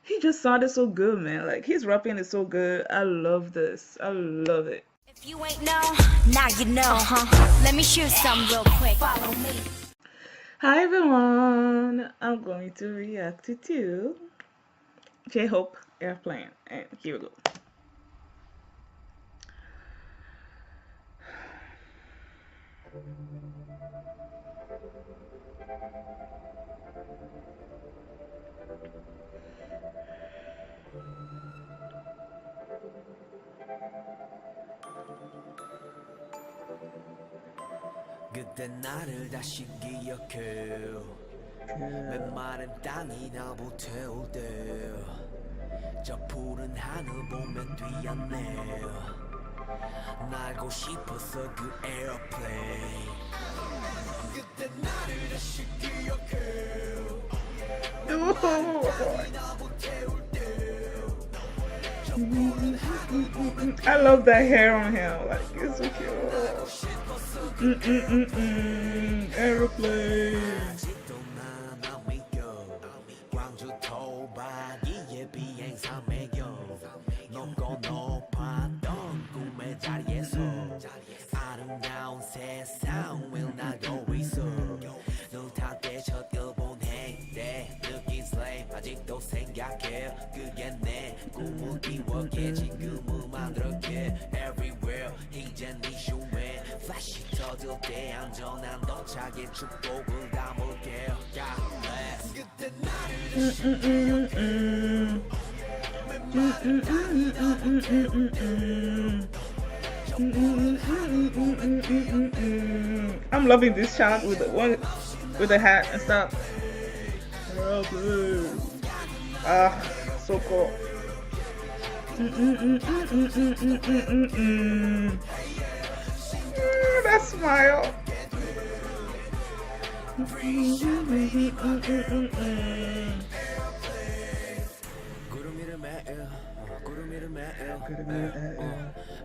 He just sounded so good, man. Like his rapping is so good. I love this. I love it. If you ain't know, now you know. Let me shoot some real quick. Follow me. Hi everyone. I'm going to react to JHope Airplane, and here we go. 그때 나를 다시 기억해 맨마른 땅이 나보 태울 때저 푸른 하늘 보면 뛰었네 날고 싶었어 그 Airplaine 그때 나를 다시 기억해 I love that hair on him. Like it's so cute. Airplane. 아름다운 세상을 나고 있어 눈탈 때첫 일본 행때 느낀 슬레임 아직도 생각해 그게 내 꿈을 이루게 지금을 만들었게 Everywhere 이젠 네 슈에 플래시 터질 때 안전한 도착의 축복을 담을게 God bless 그때 I'm loving this shot with the one with the hat and stuff. Ah, so cool. That smile.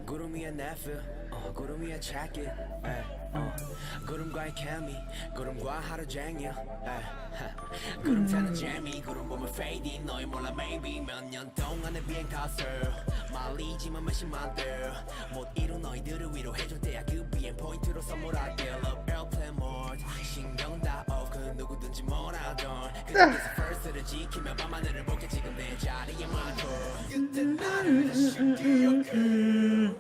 구름 위에 내필 구름 위에 jacket 구름과의 케미 구름과 하루 종일 구름 타는 재미 구름 보면 fading 너희 몰라 maybe 몇 년 동안의 비행 탓을 말리지만 몇십만 못 이룬 너희들을 위로해줄 때야 그 비행 포인트로 선물할게 Love airplane mode 신경 다 off 그 누구든지 뭐라던 그중에서 first를 지키며 밤하늘을 볼게 지금 내 자리에 맞춰 그때 나를 다시 기억해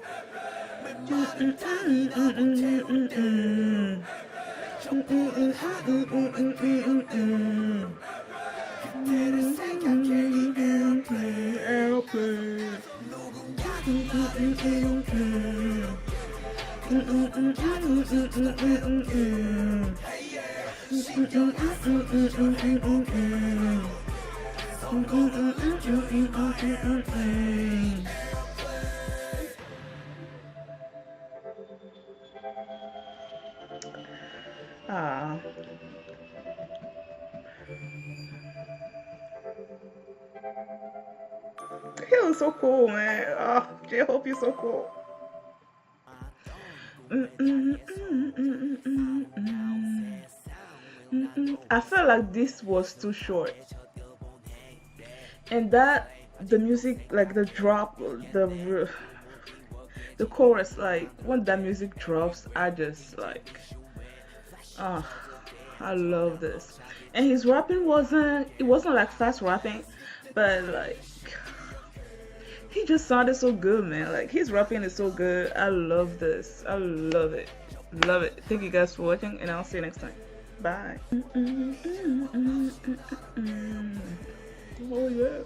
Ah. He looks so cool, man. Oh, JHope, you're so cool. I felt like this was too short, and that the music, like the drop, the chorus, like when that music drops, I just like, ah, I love this. And his rapping wasn't like fast rapping, but like he just sounded so good, man. Like his rapping is so good. I love this. I love it. Love it. Thank you guys for watching, and I'll see you next time. Bye. Oh yeah.